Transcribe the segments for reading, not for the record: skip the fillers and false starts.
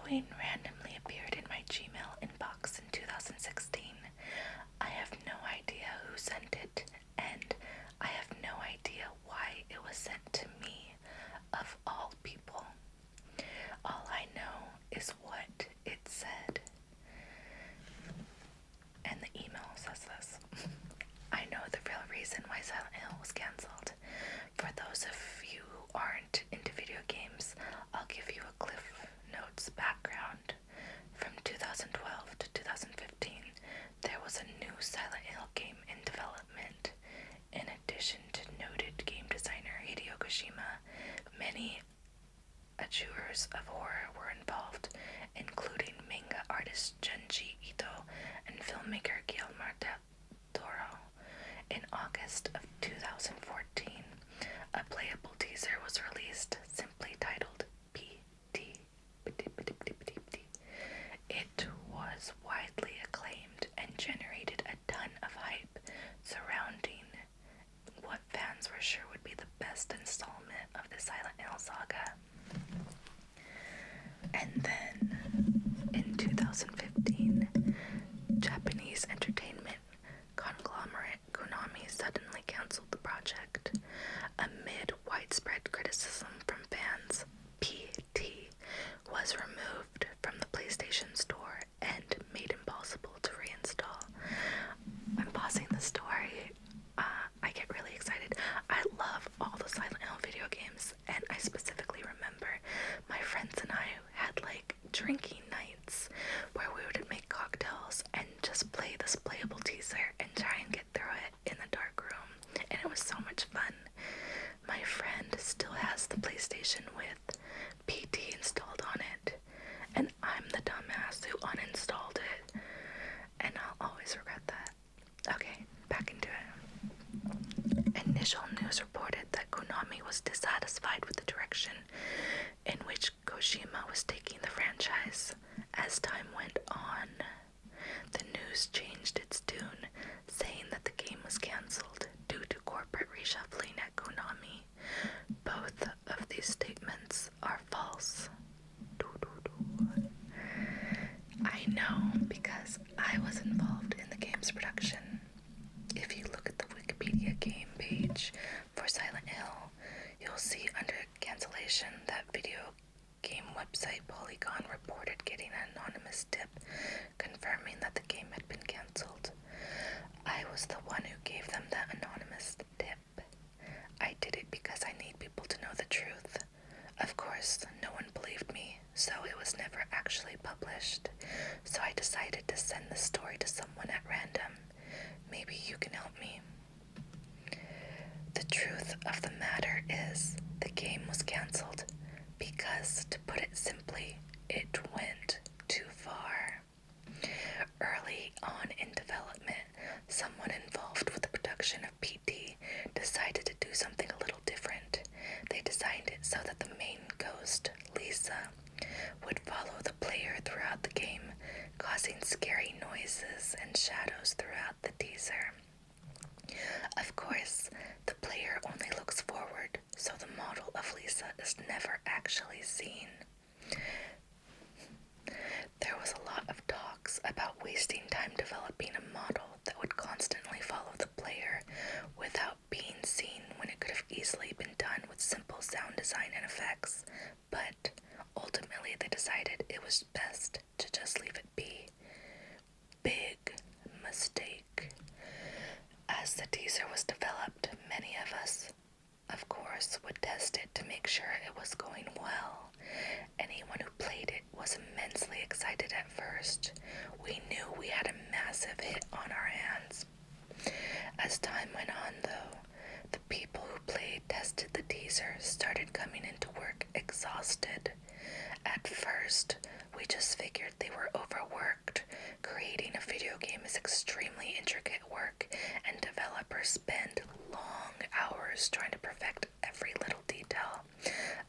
following randomly appeared in my Gmail inbox in 2016. I have no idea who sent it, and I have no idea why it was sent to me, of all people. All I know is what it said. And the email says this. I know the real reason why Silent Hill was cancelled. For those of you who aren't into video games, I'll give you a Cliff Notes background. From 2012 to 2015, there was a new Silent Hill game in development. In addition to noted game designer Hideo Kojima, many auteurs of horror were involved, including manga artist Junji Ito and filmmaker Guillermo del Toro. In August of 2014, a playable teaser was released, simply titled P.T. It was widely acclaimed and generated a ton of hype surrounding what fans were sure would be the best installment of the Silent Hill saga. And then, in 2015, Japanese entertainment conglomerate Konami suddenly canceled the project. Amid widespread criticism from fans, P.T. was removed from the PlayStation Store and made impossible to reinstall. I'm pausing the story. I get really excited. I love all the Silent Hill video games, and I specifically remember my friends and I had like drinking nights where we would make cocktails and just play this playable teaser and try and get through it in the dark room, and it was so much fun. My friend still has the PlayStation with PT installed on it, and I'm the dumbass who uninstalled it, and I'll always regret that. Okay, back into it. Initial news reported that Konami was dissatisfied with the direction in which Kojima was taking the franchise. As time went on, the news changed its tune, saying that the game was cancelled due to corporate reshuffling at Konami. Both of these statements are false. I know because I was involved in the game's production. If you look at the Wikipedia game page for Silent Hill, you'll see under cancellation that video game website Polygon reported getting an anonymous tip confirming that the game had been cancelled. I was the one who gave them that anonymous tip. I did it because I need people to know the truth. Of course, no one believed me, so it was never actually published. So I decided to send the story to someone at random. Maybe you can help me. The truth of the matter is, the game was cancelled because, to put it simply, it went too far. Early on in development, someone involved with the production of PT decided to do something a little different. They designed it so that the main ghost, Lisa, would follow the player throughout the game, causing scary noises and shadows throughout the teaser. Of course, the player only looks forward, so the model of Lisa is never actually seen. There was a lot of talks about wasting time developing a model that would constantly follow the player without being seen when it could have easily been done with simple sound design and effects, but ultimately they decided it was best to just leave it be. Big mistake. As the teaser was developed, many of us, of course, would test it to make sure it was going well. Anyone who played it was immensely excited at first. We knew we had a massive hit on our hands. As time went on, though, the people who played tested the teaser started coming into work exhausted. At first, we just figured they were overworked. Creating a video game is extremely intricate work, and developers spend long hours trying to perfect every little detail,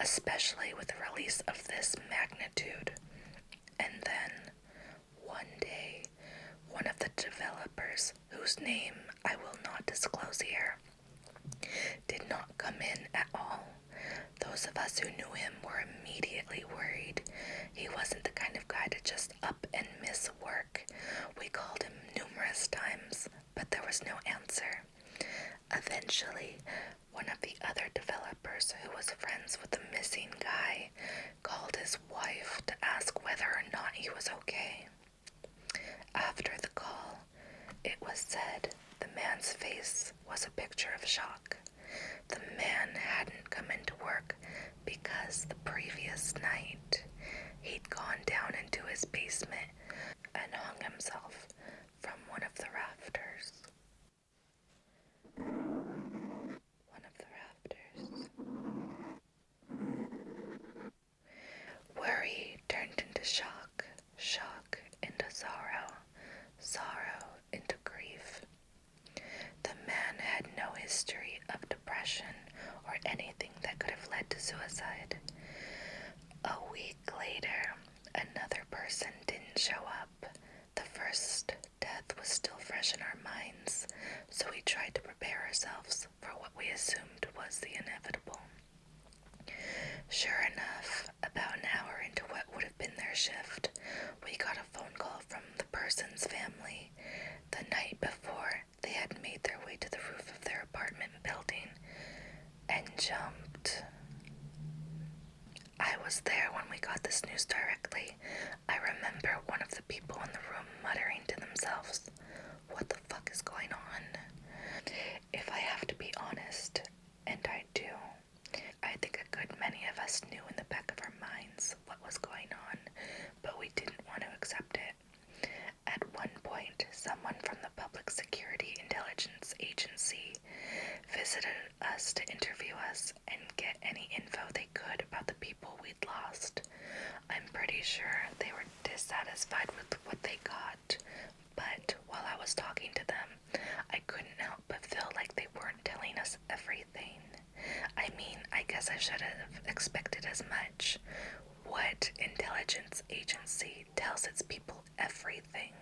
especially with a release of this magnitude. And then, one day, one of the developers, whose name I will not disclose here, did not come in at all. Those of us who knew him were immediately worried. He wasn't the kind numerous times, but there was no answer. Eventually, one of the other developers who was friends with the missing guy called his wife to ask whether or not he was okay. After the call, it was said the man's face was a picture of shock. The man hadn't come into work because the previous night he'd gone down into his basement and hung himself from one of the rafters. Worry turned into shock, shock into sorrow, sorrow into grief. The man had no history of depression or anything that could have led to suicide. A week later, another person didn't show up. The first death was still fresh in our minds, so we tried to prepare ourselves for what we assumed was the inevitable. Sure enough, about an hour into what would have been their shift, we got a phone call from the person's family. The night before, they had made their way to the roof of their apartment building and jumped. I was there when we got this news directly. I remember one of the people in the room muttering to themselves, "What the fuck is going on?" If I have to be honest, and I do, I think a good many of us knew in the back of our minds what was going on, but we didn't want to accept it. At one point, someone from the Public Security Intelligence Agency visited us to interview us and get any info they could about the people we'd lost. I'm pretty sure they were dissatisfied with what they got, but while I was talking to them, I couldn't help but feel like they weren't telling us everything. I mean, I guess I should have expected as much. What intelligence agency tells its people everything?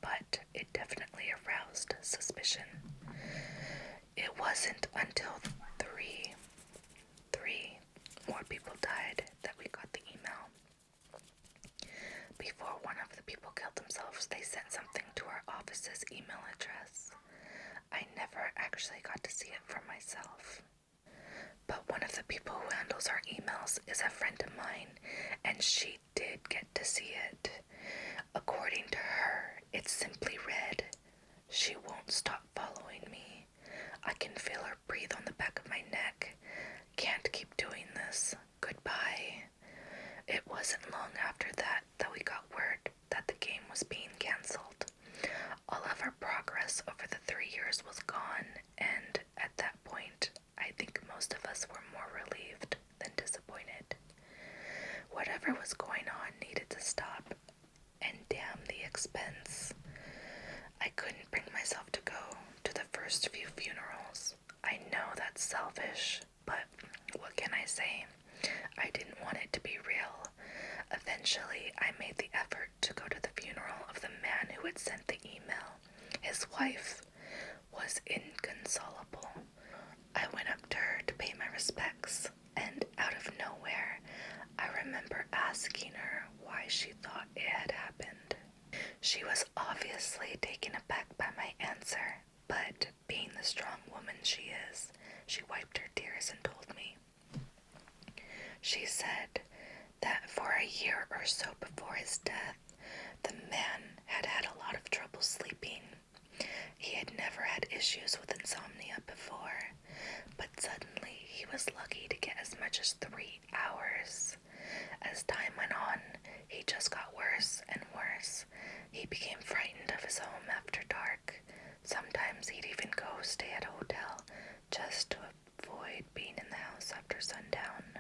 But it definitely aroused suspicion. It wasn't until three more people died that we got the email. Before one of the people killed themselves, they sent something to our office's email address. I never actually got to see it for myself. But one of the people who handles our emails is a friend of mine, and she did get to see it. According to her, it simply read, "She won't stop following me. I can feel her breathe on the back of my neck. Can't keep doing this. Goodbye." It wasn't long after that we got word that the game was being cancelled. All of our progress over the 3 years was gone, and at that point, I think most of us were more relieved than disappointed. Whatever was going on needed to stop, and damn the expense. I couldn't bring myself to go to the first few funerals. I know that's selfish, but what can I say? I didn't want it to be real. Eventually, I made the effort to go to the funeral of the man who had sent the email. His wife was inconsolable. I went up to her to pay my respects, and out of nowhere, I remember asking her why she thought it had happened. She was obviously taken aback by my answer, but being the strong woman she is, she wiped her tears and told me. She said that for a year or so before his death, the man had had a lot of trouble sleeping. He had never had issues with insomnia before, but suddenly he was lucky to get as much as 3 hours. As time went on, he just got worse and worse. He became frightened of his home after dark. Sometimes he'd even go stay at a hotel just to avoid being in the house after sundown.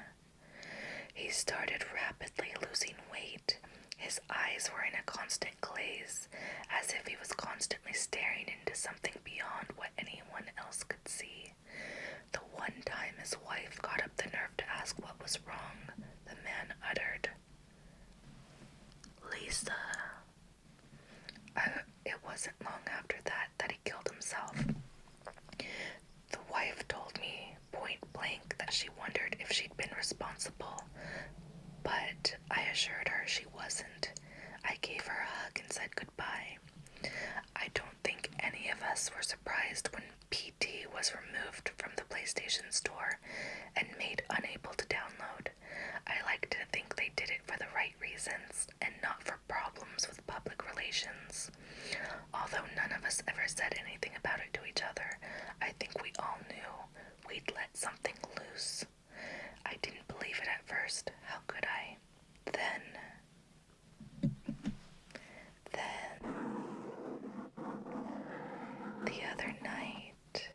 He started rapidly losing weight. His eyes were in a constant glaze, as if he was constantly staring into something beyond what anyone else could see. The one time his wife got up the nerve to ask what was wrong, the man uttered, "Lisa." It wasn't long after that he killed himself. The wife told me point blank that she wondered if she'd been responsible, but I assured her she wasn't. I gave her a hug and said goodbye. I don't us were surprised when PT was removed from the PlayStation Store and made unable to download. I like to think they did it for the right reasons and not for problems with public relations. Although none of us ever said anything about it to each other, I think we all knew we'd let something loose. I didn't believe it at first. How could I? Then, the other night,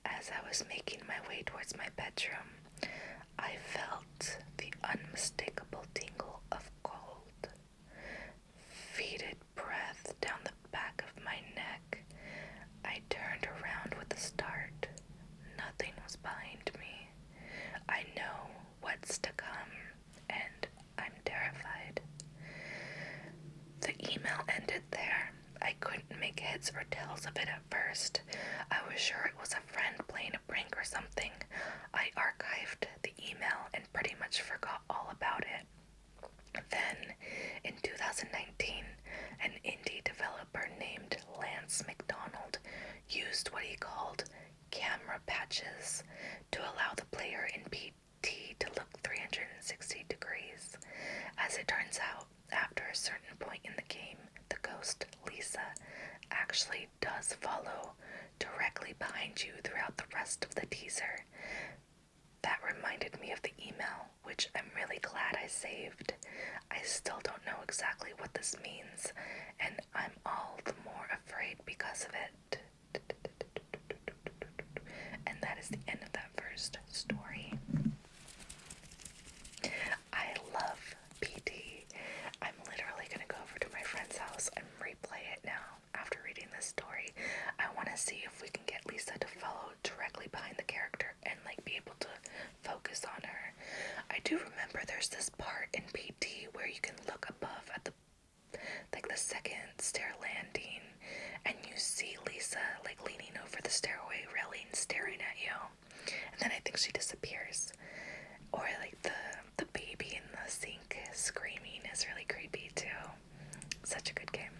as I was making my way towards my bedroom, I felt the unmistakable tingle of cold, fetid breath down the back of my neck. I turned around with a start. Nothing was behind me. I know what's to come, and I'm terrified. The email ended there. I couldn't make heads or tails of it at first. I was sure it was a friend playing a prank or something. I archived the email and pretty much forgot all about it. Then, in 2019, an indie developer named Lance McDonald used what he called camera patches to allow the player in PT to look 360 degrees. As it turns out, after a certain point in the game, the ghost, Lisa, actually does follow directly behind you throughout the rest of the teaser. That reminded me of the email, which I'm really glad I saved. I still don't know exactly what this means, and I'm all the more afraid because of it. And that is the end of that first story. I love PT. I'm literally gonna go over to my friend's house and replay it now after reading this story. I want to see if we can get Lisa to follow directly behind the character and be able to focus on her. I do remember there's this part in PT where you can look above at the second stair landing and you see Lisa leaning over the stairway railing staring at you, and then I think she disappears. Or the baby in the sink screaming is really creepy too. Such a good game.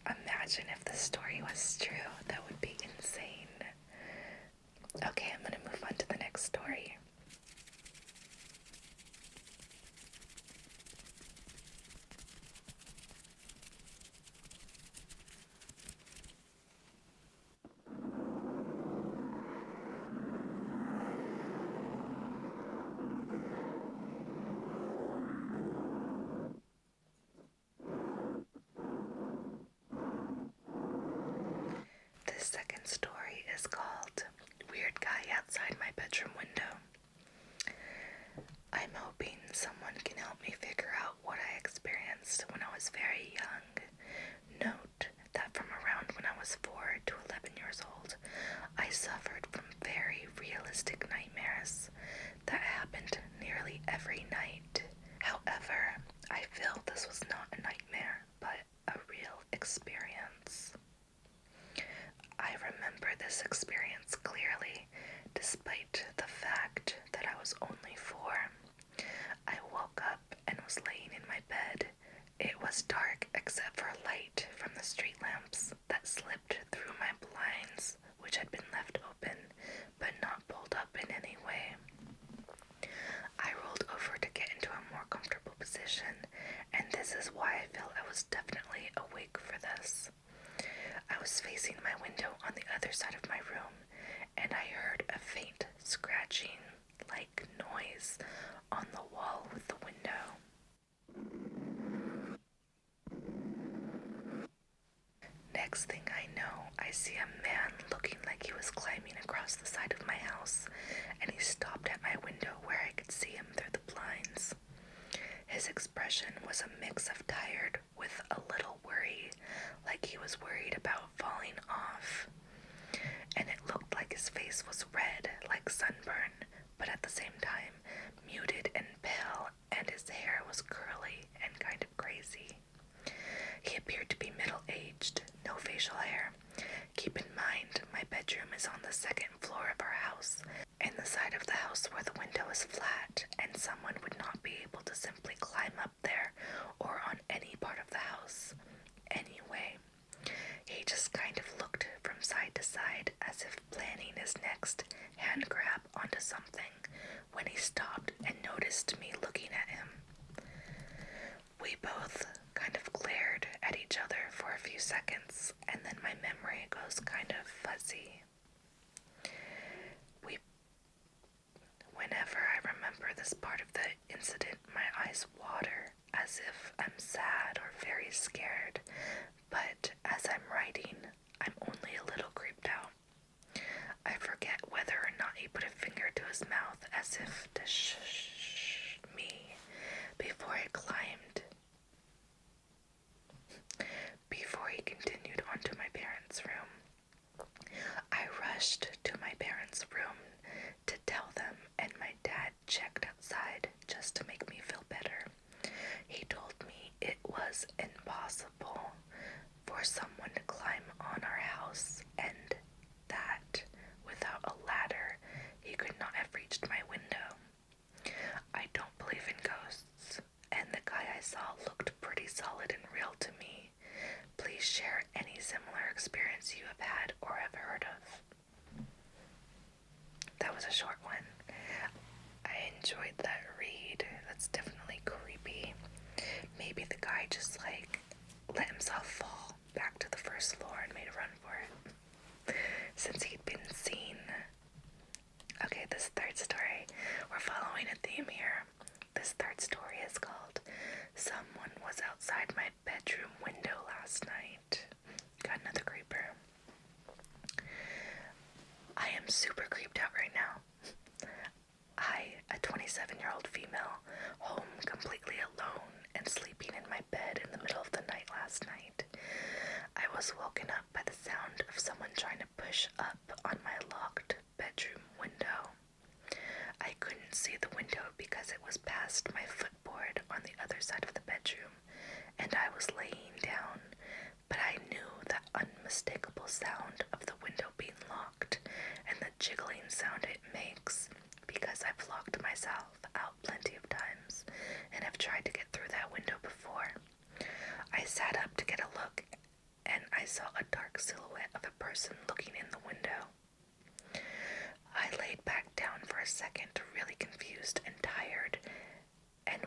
Imagine if the story was true. That would be insane. Okay, I'm gonna move on to the next story. This second story is called Weird Guy Outside My Bedroom Window. I'm hoping someone can help me figure out what I experienced when I was very young. Note that from around when I was 4 to 11 years old, I suffered from very realistic nightmares that happened nearly every night. However, I feel this was not a nightmare, but a real experience. I remember this experience clearly, despite the fact that I was only 4. I woke up and was laying in my bed. It was dark except for light from the street lamps that slipped through my blinds, which had been left open, but not pulled up in any way. I rolled over to get into a more comfortable position, and this is why I feel I was definitely awake for this. I was facing my window on the other side of my room, and I heard a faint scratching-like noise on the wall with the window. Next thing I know, I see a man looking like he was climbing across the side of my house, and he stopped at my window where I could see him through the blinds. His expression was a mix of tired with a little worry, like he was worried about falling off. And it looked like his face was red, like sunburn, but at the same time muted and pale, and his hair was curly and kind of crazy. He appeared to be middle-aged, no facial hair. Keep in mind, my bedroom is on the second floor of our house, and the side of the house where the window is flat, and someone would not be able to simply climb up there or on any part of the house. Anyway, We both kind of glared at each other for a few seconds, and then my memory goes kind of fuzzy. Whenever I remember this part of the incident, my eyes water as if I'm sad or very scared, but as I'm writing, I'm only a little creeped out. I forget whether or not he put a finger to his mouth as if to shh me before he continued onto my parents' room. I rushed to my parents' room to tell them, and my dad checked outside just to make me feel better. He told me it was impossible for someone to climb on our house, and that without a ladder he could not have reached my window. I don't believe in ghosts, and the guy I saw looked pretty solid and real to me. Please share any similar experience you have had or have heard of. That was a short one. I enjoyed that read. That's definitely creepy. Maybe the guy just let himself fall back to the first floor and made a run for it, since he'd been seen. Okay, this third story, we're following a theme here. This third story is called Someone Was Outside My Bedroom Window Last Night. Got another creeper. I am super creeped out right now. I, a 27-year-old female, home completely alone and sleeping in my bed in the middle of the night last night. I was woken up by the sound of someone trying to push up on my locked bedroom window. I couldn't see the window because it was past my footboard on the other side of the bedroom, and I was laying down, but I knew that unmistakable sound of the window being locked and the jiggling sound it makes because I've locked myself out plenty of times and have tried to get through that window before. I sat up to get a look, and I saw a dark silhouette of a person looking in the window. I laid back down for a second, really confused and tired, and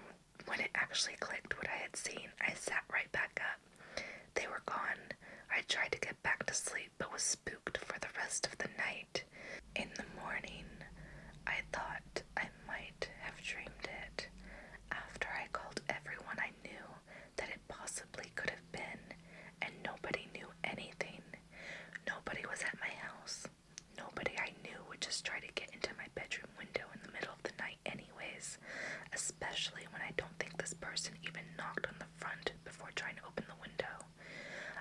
when it actually clicked what I had seen, I sat right back up. They were gone. I tried to get back to sleep, but was spooked for the rest of the night. In the morning, I thought I might have dreamed it. After I called everyone I knew that it possibly could have been, and nobody knew anything. Nobody was at my house. Nobody I knew would just try to get into my bedroom window in the middle of the night anyways, especially when I don't think this person even knocked on the front before trying to open the window.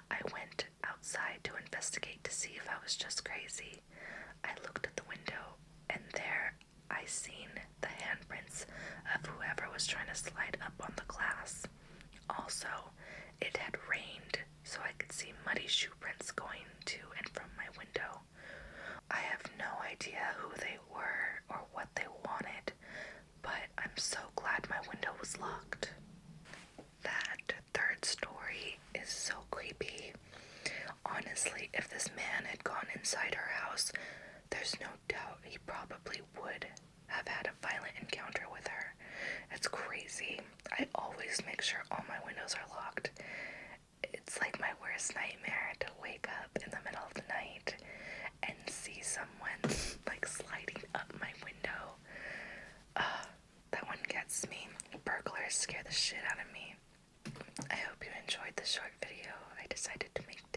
I went outside to investigate to see if I was just crazy. I looked at the window, and there I seen the handprints of whoever was trying to slide up on the glass. Also, it had rained, so I could see muddy shoe prints going to and from my window. I have no idea who they were or what they wanted, but I'm so glad my window was locked. That third story is so creepy. Honestly, if this man had gone inside her house, there's no doubt he probably would have had a violent encounter with her. It's crazy. I always make sure all my windows are locked. It's like my worst nightmare to wake up in the middle of the night and see someone sliding up my window. That one gets me. Burglars scare the shit out of me. I hope you enjoyed this short video. I decided to make